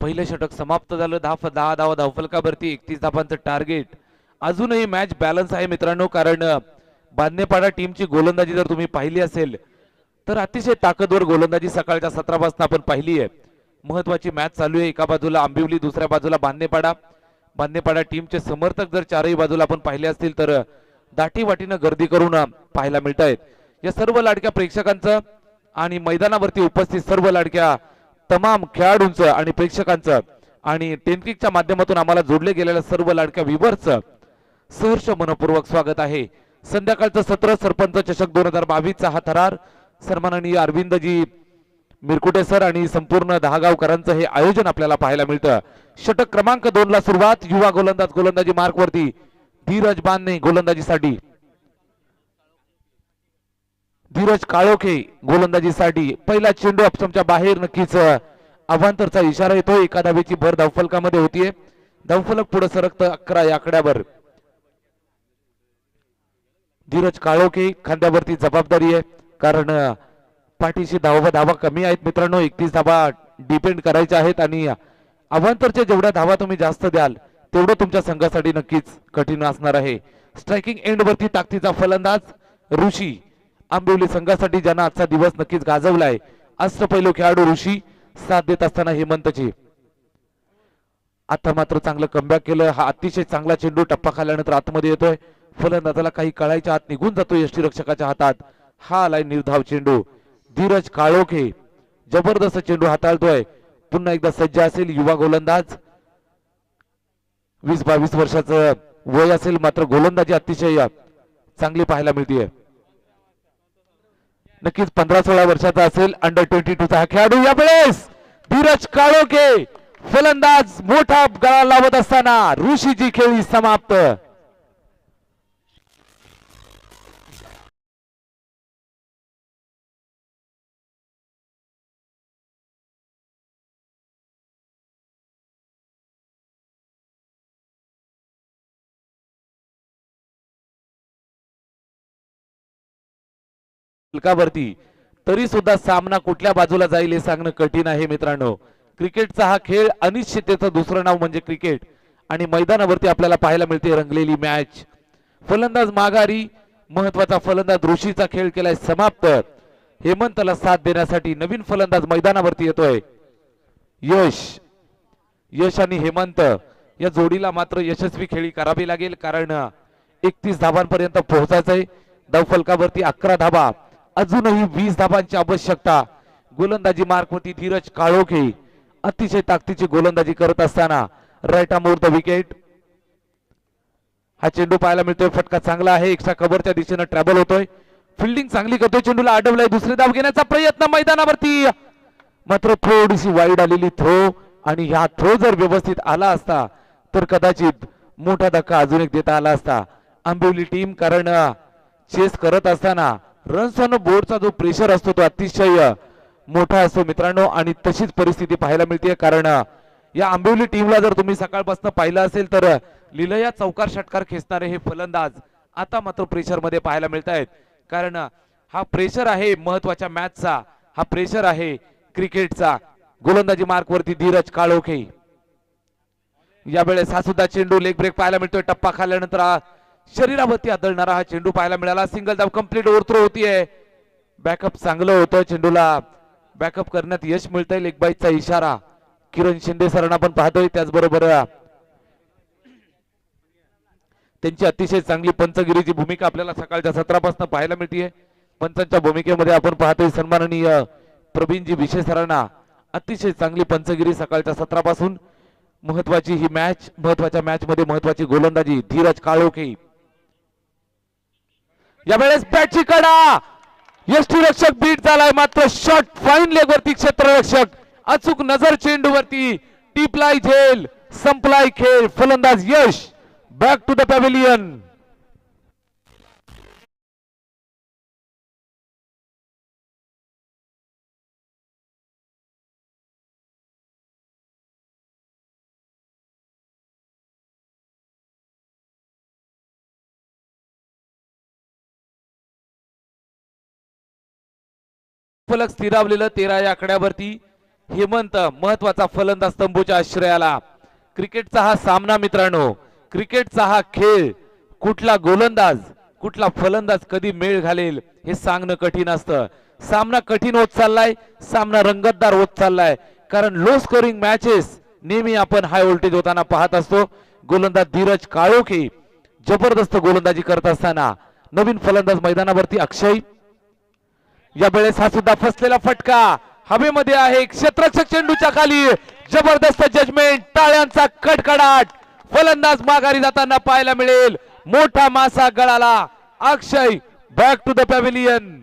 पहिलं षटक समाप्त झालं. 10 धावा धावफलकावरती. 31 धावांचं टार्गेट. अजूनही मॅच बॅलन्स आहे मित्रांनो, कारण बांधणेपाडा टीमची गोलंदाजी जर तुम्ही पाहिली असेल तर अतिशय ताकदवर गोलंदाजी सकाळच्या सत्रापासून आपण पाहिली आहे. महत्वाची मॅच चालू आहे. एका बाजूला आंबिवली, दुसऱ्या बाजूला बांधणेपाडा. बांधणेपाडा टीमचे समर्थक जर चारही बाजूला आपण पाहिले असतील तर दाटी वाटीनं गर्दी करून पाहायला मिळत आहेत. या सर्व लाडक्या प्रेक्षकांचं आणि मैदानावरती उपस्थित सर्व लाडक्या तमाम खेळाडूंचं आणि प्रेक्षकांचं आणि टेनकिकच्या माध्यमातून आम्हाला जोडले गेलेल्या सर्व लाडक्या व्ह्यूअर्सचं सहर्ष मनपूर्वक स्वागत आहे. संध्याकाळचं सत्र सरपंच चषक 2022 चा हा थरार सन्माननीय अरविंदजी मिरकुटे सर आणि संपूर्ण दहागावकरांचं हे आयोजन आपल्याला पाहायला मिळतं. षटक क्रमांक 2 ला सुरुवात. युवा गोलंदाज गोलंदाजी मार्क वरती धीरज बांधणे गोलंदाजीसाठी, धीरज काळोखे गोलंदाजीसाठी. पहिला चेंडू अपसमच्या बाहेर, नक्कीच अवांतरचा इशारा येतो. एका धावेची भर धावफलकामध्ये होतीये. धावफलक पुढे सरकतं 11 या आकड्यावर. धीरज काळोखे खांद्यावरती जबाबदारी आहे, कारण पाठीशी धावा कमी आहेत मित्रांनो. 31 धावा डिपेंड करायच्या आहेत आणि अवांतरच्या जेवढ्या धावा तुम्ही जास्त द्याल तेवढं तुमच्या संघासाठी नक्कीच कठीण असणार आहे. स्ट्रायकिंग एंड वरती ताकदीचा फलंदाज ऋषी आंबिवली संघासाठी, ज्यांना आजचा दिवस नक्कीच गाजवलाय. अष्टपैलू खेळाडू ऋषी साथ देत असताना हेमंतची आता मात्र चांगलं कमबॅक केलं. हा अतिशय चांगला चेंडू टप्पा खाल्यानंतर आतमध्ये येतोय. फलंदाजाला काही कळायच्या आत निघून जातो यष्टीरक्षकाच्या हातात. हा आलाय निर्धाव चेंडू. धीरज काळोखे जबरदस्त चेंडू हाताळतोय. पुन्हा एकदा सज्ज असेल युवा गोलंदाज. 20-22 वर्षाचं वय असेल, मात्र गोलंदाजी अतिशय चांगली पाहायला मिळते. नक्कीच 15-16 वर्षाचा असेल. अंडर 22 चा हा खेळाडू. यावेळेस धीरज काळोखे फलंदाज मोठा गळा लावत असताना ऋषीची खेळी समाप्त. फलकावरती तरी सुद्धा सामना कुठल्या बाजूला जाईल हे सांगणं कठीण आहे मित्रांनो. क्रिकेटचा हा खेळ अनिश्चिततेचं दुसरं नाव म्हणजे क्रिकेट आणि मैदानावरती आपल्याला पाहायला मिळते रंगलेली मॅच. फलंदाज माघारी, महत्वाचा फलंदाज ऋषीचा खेळ केलाय समाप्त. हेमंतला साथ देण्यासाठी नवीन फलंदाज मैदानावरती येतोय यश आणि हेमंत. या जोडीला मात्र यशस्वी खेळी करावी लागेल, कारण 31 धावांपर्यंत पोहोचायचंय. धावफलकावरती 11 धावा, अजूनही 20 धावांची आवश्यकता. गोलंदाजी मार्क होती धीरज काळोखे अतिशय ताकदीची गोलंदाजी करत असताना राईट आर्म द विकेट. हा चेंडू पाहायला मिळतोय. फटका चांगला आहे. एक्स्ट्रा कव्हरच्या दिशेने ट्रॅव्हल होतोय. फिल्डिंग चांगली करतोय. चेंडूला अडवलाय. दुसरी धाव घेण्याचा प्रयत्न मैदानावरती, मात्र थोडीशी वाईड आलेली थ्रो. आणि हा थ्रो जर व्यवस्थित आला असता तर कदाचित मोठा धक्का अजून एक देता आला असता आंबिवली टीम, कारण चेस करत असताना रन्स ऑन बोर्डचा जो प्रेशर असतो तो अतिशय मोठा असतो मित्रांनो. आणि तशीच परिस्थिती पाहायला मिळते, कारण या आंबिवली टीमला जर तुम्ही सकाळपासून पाहिलं असेल तर लिलया चौकार षटकार खेचणारे हे फलंदाज आता मात्र प्रेशर मध्ये पाहायला मिळत आहेत. कारण हा प्रेशर आहे महत्वाच्या मॅचचा, हा प्रेशर आहे क्रिकेटचा. गोलंदाजी मार्क वरती धीरज काळोखे. यावेळेस हा सुद्धा चेंडू लेग ब्रेक पाहायला मिळतोय. टप्पा खाल्ल्यानंतर शरीरावरती आदळणारा हा चेंडू पाहायला मिळाला. सिंगल धाव कंप्लीट ओव्हर होतीये. बॅकअप चांगलं होतं. चेंडूला बॅकअप करण्यात यश मिळतंय. लेग बाईचा इशारा किरण शिंदे सरांना आपण पाहतोय. त्याचबरोबर त्यांची अतिशय चांगली पंचगिरीची भूमिका आपल्याला सकाळच्या सत्रापासून पाहायला मिळते. पंचांच्या भूमिकेमध्ये आपण पाहतोय सन्माननीय प्रवीणजी विशे सरांना अतिशय चांगली पंचगिरी सकाळच्या सत्रापासून. महत्वाची ही मॅच, महत्वाच्या मॅच मध्ये महत्वाची गोलंदाजी धीरज काळोखे. यावेळेस बॅटची कडा, यष्टीरक्षक बीट झालाय, मात्र शॉट फाईन लेग वरती क्षेत्ररक्षक अचूक नजर चेंडू वरती टिपलाय झेल, संपलाय खेळ. फलंदाज यश बॅक टू द पॅव्हिलियन. फलक स्थिरावलेलं 13 या आकड्यावरती. हेमंत महत्वाचा फलंदाज तंबूच्या आश्रयाला. क्रिकेटचा हा सामना मित्रांनो, क्रिकेटचा हा खेळ, कुठला गोलंदाज कुठला फलंदाज कधी मेळ घालेल हे सांगणं कठीण असतं. सामना कठीण होत चाललाय, सामना रंगतदार होत चाललाय, कारण लो स्कोरिंग मॅचेस नेहमी आपण हाय व्होल्टेज होताना पाहत असतो. गोलंदाज धीरज काळोखे जबरदस्त गोलंदाजी करत असताना नवीन फलंदाज मैदानावरती अक्षय. या वेळेस हा सुद्धा फसलेला फटका हवेमध्ये आहे. क्षेत्ररक्षक चेंडूच्या खाली जबरदस्त जजमेंट, टाळ्यांचा कडकडाट. फलंदाज माघारी जाताना पाहायला मिळेल. मोठा मासा गळाला. अक्षय बॅक टू द पॅव्हिलियन.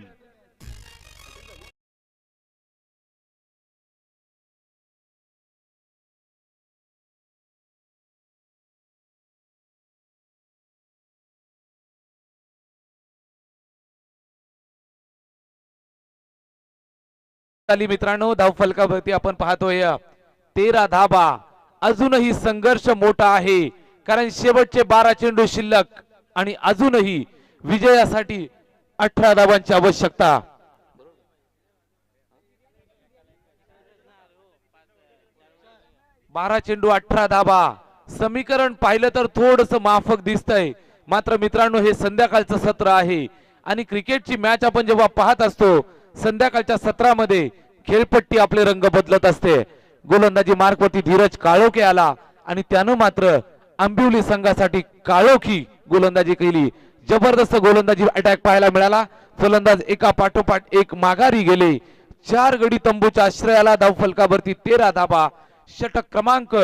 मित्रांनो धावफलकावरती आपण पाहतोय 13 धाबा. अजूनही संघर्ष मोठा आहे कारण शेवटचे 12 चेंडू शिल्लक आणि अजूनही विजयासाठी 18 धाबांची आवश्यकता. बारा चेंडू 18 धाबा. समीकरण पाहिलं तर थोडस माफक दिसतंय. मात्र मित्रांनो हे संध्याकाळचं सत्र आहे आणि क्रिकेटची मॅच आपण जेव्हा पाहत असतो संध्याकाळच्या सत्रामध्ये खेळपट्टी आपले रंग बदलत असते. गोलंदाजी मार्कवरती धीरज काळोखे आला आणि त्यानं मात्र आंबिवली संघासाठी काळोखी गोलंदाजी केली. जबरदस्त गोलंदाजी अटॅक पाहायला मिळाला. फलंदाज एका पाठोपाठ एक माघारी गेले. 4 गडी तंबूच्या आश्रयाला धावफलकावरती 13 धाबा. षटक क्रमांक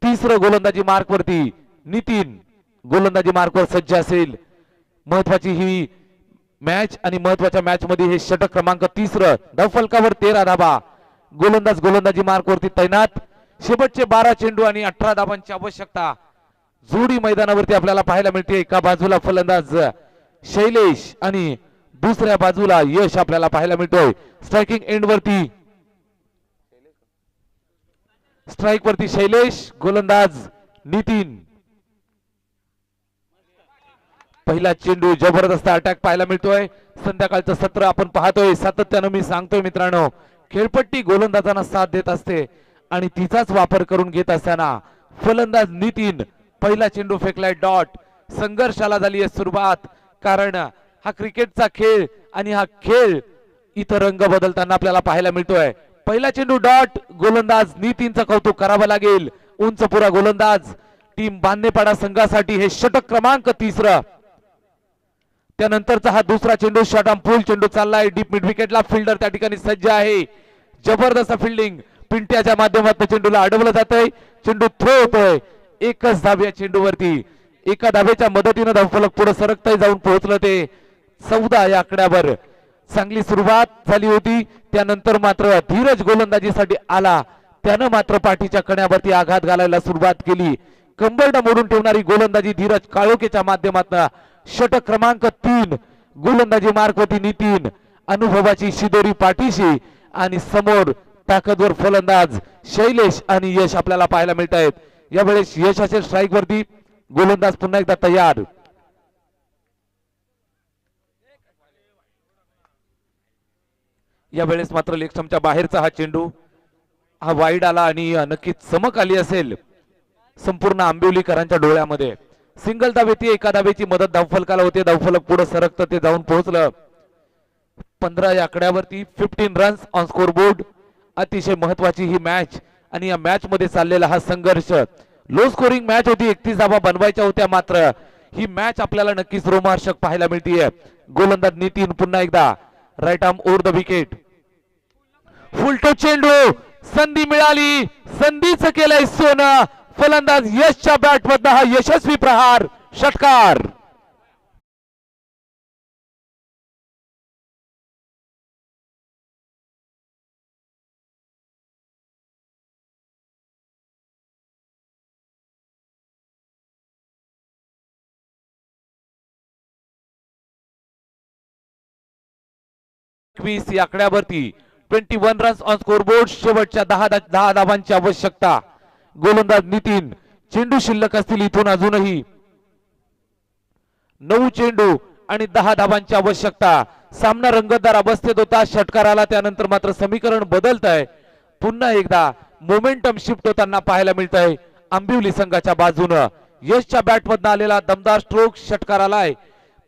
3 गोलंदाजी मार्कवरती नितीन गोलंदाजी मार्कवर सज्ज असेल. महत्वाची ही मॅच आणि महत्वाच्या मॅच मध्ये हे षटक क्रमांक 3 धावफलकावर 13 धाबा. गोलंदाज गोलंदाजी मार्कवरती तैनात. शेवटचे 12 चेंडू आणि 18 धाबांची आवश्यकता. जोडी मैदानावरती आपल्याला पाहायला मिळते. एका बाजूला फलंदाज शैलेश आणि दुसऱ्या बाजूला यश आपल्याला पाहायला मिळतोय. स्ट्रायकिंग एंड वरती स्ट्राइक वरती शैलेश, गोलंदाज नितीन. पहिला चेंडू जबरदस्त अटॅक पाहायला मिळतोय. संध्याकाळचं सत्र आपण पाहतोय. सातत्यानं मी सांगतोय मित्रांनो खेळपट्टी गोलंदाजांना साथ देत असते आणि तिचाच वापर करून घेत असताना फलंदाज नितीन पहिला चेंडू फेकलाय डॉट. संघर्षाला झाली आहे सुरुवात कारण हा क्रिकेटचा खेळ आणि हा खेळ इथं रंग बदलताना आपल्याला पाहायला मिळतोय. पहिला चेंडू डॉट. गोलंदाज नितीनचं कौतुक करावं लागेल. उंच पुरा गोलंदाज. टीम बांधणेपाडा संघासाठी हे षटक क्रमांक 3. त्यानंतरचा हा दुसरा चेंडू शॉर्ट आर्म फुल चेंडू चाललाय डीप मिड विकेटला. फिल्डर त्या ठिकाणी सज्ज आहे. जबरदस्त फिल्डिंग. पिंट्याच्या माध्यमातून चेंडूला अडवलं जातंय. चेंडू थ्रो होतोय. एकच धाव या चेंडूवरती. एका धावेच्या मदतीनं धावफलक पुढे सरकतय जाऊन पोहोचलं ते 14 या आकड्यावर. चांगली सुरुवात झाली होती. त्यानंतर मात्र धीरज गोलंदाजीसाठी आला. त्यानं मात्र पाठीच्या कण्यावरती आघात घालायला सुरुवात केली. कंबरडा मोडून ठेवणारी गोलंदाजी धीरज काळोखेच्या माध्यमातून. षटक क्रमांक 3 गोलंदाजी मार्कवरती नितीन. अनुभवाची शिदोरी पाठीशी आणि समोर ताकदवर फलंदाज शैलेश आणि यश आपल्याला पाहायला मिळत आहेत. यावेळेस यश असेल स्ट्राइक वरती. गोलंदाज पुन्हा एकदा तयार. यावेळेस मात्र लेग स्टंपच्या बाहेरचा हा चेंडू हा वाईड आला आणि नक्कीच चमक आली असेल संपूर्ण आंबिवलीकरांच्या डोळ्यामध्ये. सिंगल धावेती एका धावेची मदत धावफलकाला होते. धावफलक पुढे सरकतं ते जाऊन पोहोचलं 15 या आकड्यावरती. 15 रन्स ऑन स्कोर बोर्ड. अतिशय महत्वाची ही मॅच आणि या मॅच मध्ये चाललेला हा संघर्ष. लो स्कोरिंग मॅच होती. 31 धावा बनवायच्या होत्या. मात्र ही मॅच आपल्याला नक्कीच रोमांचक पाहायला मिळतीये. गोलंदाज नितीन पुन्हा एकदा right arm over the wicket. Full toss चेंडू. संधी मिळाली. संधीच केलंय सोनं. फलंदाज यशच्या बॅट मधनं हा यशस्वी प्रहार. षटकार. या आकड्यावरती 21 रन्स ऑन स्कोरबोर्ड. शेवटच्या 10 धावांची आवश्यकता. गोलंदाज नितीन. चेंडू शिल्लक असतील इथून अजूनही 9 चेंडू आणि 10 धावांची आवश्यकता. सामना रंगतदार अवस्थेत होता. षटकाराला त्यानंतर मात्र समीकरण बदलत आहे. पुन्हा एकदा मोमेंटम शिफ्ट होताना पाहायला मिळत आहे आंबिवली संघाच्या बाजूनं. यशच्या बॅटमधून आलेला दमदार स्ट्रोक षटकाराला आहे.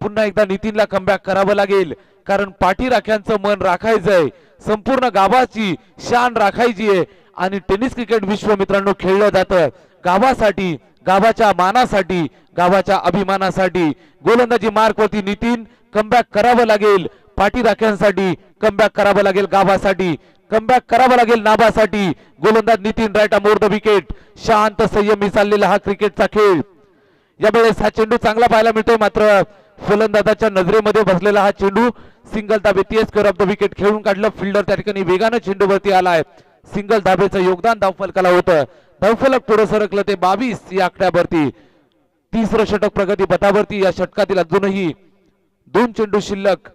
पुन्हा एकदा नितीनला कमबॅक करावं लागेल कारण पाठीराख्यांचं मन राखायचंय. संपूर्ण गावाची शान राखायची आहे आणि टेनिस क्रिकेट विश्व मित्रांनो खेळलं जातं गावासाठी, गावाच्या मानासाठी, गावाच्या अभिमानासाठी. गोलंदाजी मार्कवरती नितीन. कमबॅक करावं लागेल. पाठी राख्यांसाठी कमबॅक करावं लागेल गाभासाठी, कमबॅक करावं लागेल नाभासाठी. गोलंदाज Nitin right more the wicket. शांत संयमी चाललेला हा क्रिकेटचा खेळ. यावेळेस हा चेंडू चांगला पाहायला मिळतोय, मात्र फलंदाजाच्या नजरेमध्ये बसलेला हा चेंडू सिंगल धाबे ती स्क्वेअर ऑफ द विकेट खेळून काढलं. फिल्डर त्या ठिकाणी वेगानं चेंडूवरती आलाय. सिंगल धाबेचं योगदान धावफलकाला होतं. धावफलक पुढे सरकलं ते 22 या आकड्यावरती. तिसरं षटक प्रगती पथावरती. या षटकातील अजूनही 2 चेंडू शिल्लक,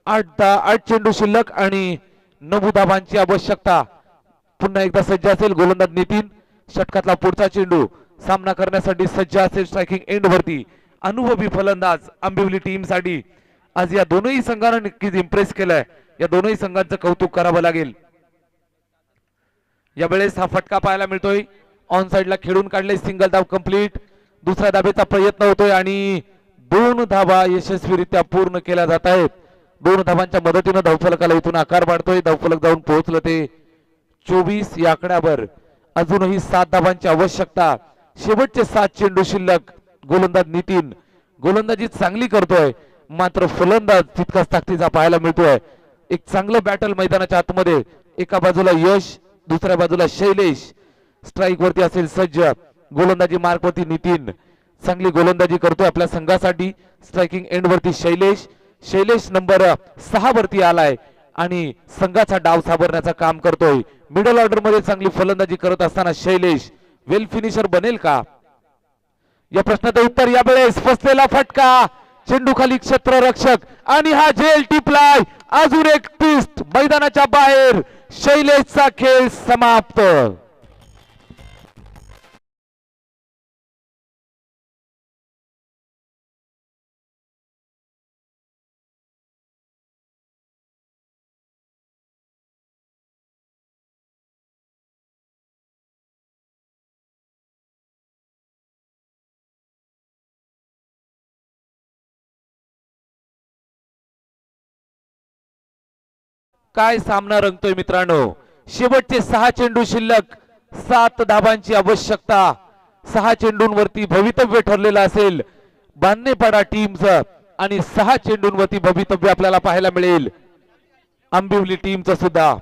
8 चेंडू शिल्लक आणि 9 धाबांची आवश्यकता. पुन्हा एकदा सज्ज असेल गोलंदाज नितीन. षटकातला पुढचा चेंडू सामना करण्यासाठी सज्ज असेल स्ट्रायकिंग एंड वरती. अनुभवी फलंदाज आंबिवली टीम साठी. आज या दोनही संघांना नक्कीच इम्प्रेस केलंय. या दोनही संघांचं कौतुक करावं लागेल. यावेळेस हा फटका पाहायला मिळतोय. ऑन साइडला खेळून काढले. सिंगल धाव कंप्लीट. दुसऱ्या धाबेचा प्रयत्न होतोय आणि 2 धाबा यशस्वीरित्या पूर्ण केल्या जात आहेत. 2 धाबांच्या मदतीनं धावफलकाला इथून आकार वाढतोय. धावफलक जाऊन पोहोचलं ते 24 या आकड्यावर. अजूनही 7 धाबांची आवश्यकता. शेवटचे 7 चेंडू शिल्लक. गोलंदाज नितीन गोलंदाजी चांगली करतोय, मात्र फलंदाज तितकाच ताकदीचा पाहायला मिळतोय. एक चांगलं बॅटल मैदानाच्या आतमध्ये. एका बाजूला यश, दुसऱ्या बाजूला शैलेश. स्ट्राईक वरती असेल सज्ज. गोलंदाजी मार्क वरती नितीन चांगली गोलंदाजी करतोय आपल्या संघासाठी. स्ट्रायकिंग एंड वरती शैलेश नंबर 6 वरती आलाय आणि संघाचा डाव सावरण्याचं काम करतोय. मिडल ऑर्डर मध्ये चांगली फलंदाजी करत असताना शैलेश वेल फिनिशर बनेल का, या प्रश्नाचं उत्तर. यावेळेस फसलेला फटका. चेंडू खाली क्षेत्ररक्षक आणि हा झेल टिपलाय. अजून एक ट्विस्ट मैदानाच्या बाहेर. शैलेशचा खेळ समाप्त. काय सामना रंगतोय मित्रांनो. शेवटचे 6 चेंडू शिल्लक. 7 धाबांची आवश्यकता. 6 चेंडूंवरती भवितव्य ठरलेलं असेल बांधणेपाडा टीमचं आणि 6 चेंडूंवरती भवितव्य आपल्याला पाहायला मिळेल आंबिवली टीमचं सुद्धा.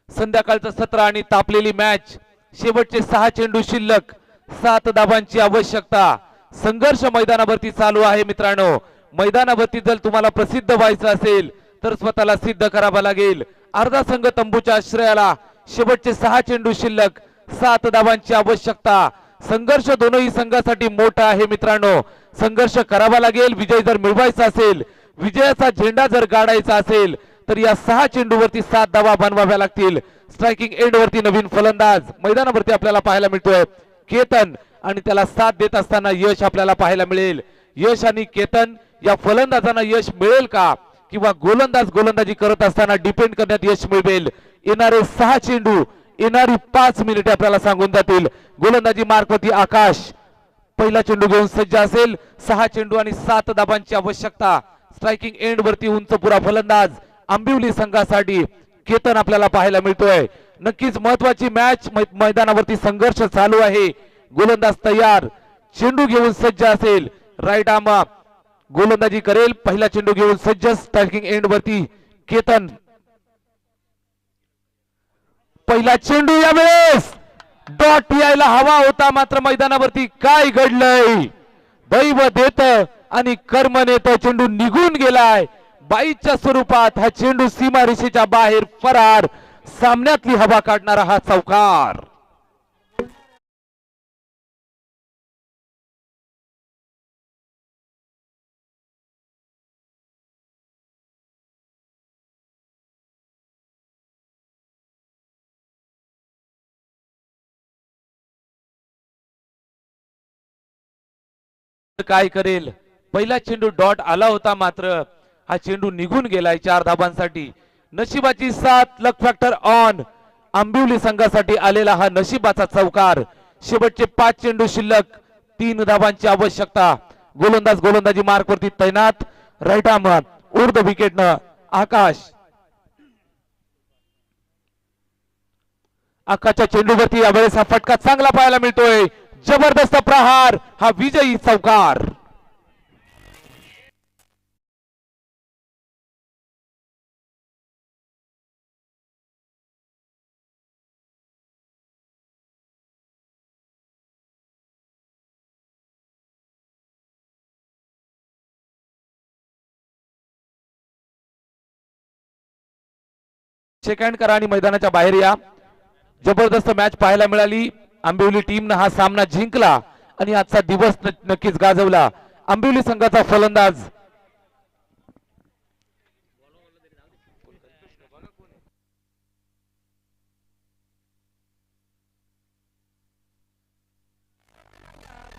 संध्याकाळचं सत्र आणि तापलेली मॅच. शेवटचे 6 चेंडू शिल्लक. 7 धाबांची आवश्यकता. संघर्ष मैदानावरती चालू आहे मित्रांनो. मैदानावरती जर तुम्हाला प्रसिद्ध व्हायचं असेल तर स्वतःला सिद्ध करावं लागेल. अर्धा संघ तंबूच्या आश्रयाला. शेवटचे 6 चेंडू शिल्लक. 7 धाबांची आवश्यकता. संघर्ष दोनही संघासाठी मोठा आहे मित्रांनो. संघर्ष करावा लागेल. विजय जर मिळवायचा असेल, विजयाचा झेंडा जर गाडायचा असेल तर या 6 चेंडूवरती 7 धावा बनवाव्या लागतील. स्ट्रायकिंग एंड वरती नवीन फलंदाज मैदानावरती आपल्याला पाहायला मिळतोय केतन आणि त्याला साथ देत असताना यश आपल्याला पाहायला मिळेल. यश आणि केतन या फलंदाजांना यश मिळेल का, किंवा गोलंदाज गोलंदाजी करत असताना डिपेंड करण्यात यश मिळेल. येणारे 6 चेंडू, येणारी 5 मिनिटे आपल्याला सांगून जातील. गोलंदाजी मार्कवरती आकाश पहिला चेंडू घेऊन सज्ज असेल. 6 चेंडू आणि 7 धाबांची आवश्यकता. स्ट्रायकिंग एंड वरती उंचपुरा फलंदाज आंबिवली संघासाठी केतन आपल्याला पाहायला मिळतोय. नक्कीच महत्वाची मॅच. मैदानावरती संघर्ष चालू आहे. गोलंदाज तयार. चेंडू घेऊन सज्ज असेल. राईट आर्म गोलंदाजी करेल. पहिला चेंडू घेऊन सज्ज. स्ट्रायकिंग एंड वरती केतन. पहिला चेंडू यावेळेस डॉट यायला हवा होता, मात्र मैदानावरती काय घडलंय. दैव देत आणि कर्म नेत. चेंडू निघून गेलाय. बाईच्या स्वरूपात हा चेंडू सीमारेषेच्या बाहेर फरार. सामन्यातली हवा काढणारा हा चौकार. काय करेल, पहिला चेंडू डॉट आला होता, मात्र हा चेंडू निघून गेलाय 4 धाबांसाठी. नशिबाची साथ, लक फॅक्टर ऑन. आंबिवली संघासाठी आलेला हा नशिबाचा चौकार. शेवटचे 5 चेंडू शिल्लक, 3 धाबांची आवश्यकता. गोलंदाज गोलंदाजी मार्क वरती तैनात. राईट आर्म ऊर्ध्व विकेटनं आकाश. आकाशच्या चेंडूवरती यावेळेस हा फटका चांगला पाहायला मिळतोय. जबरदस्त प्रहार, हा विजयी चौकार. सेकंड करा आणि मैदानाच्या बाहेर या. जबरदस्त मॅच पाहायला मिळाली. आंबिवली टीमनं हा सामना जिंकला आणि आजचा दिवस नक्कीच गाजवला. आंबिवली संघाचा फलंदाज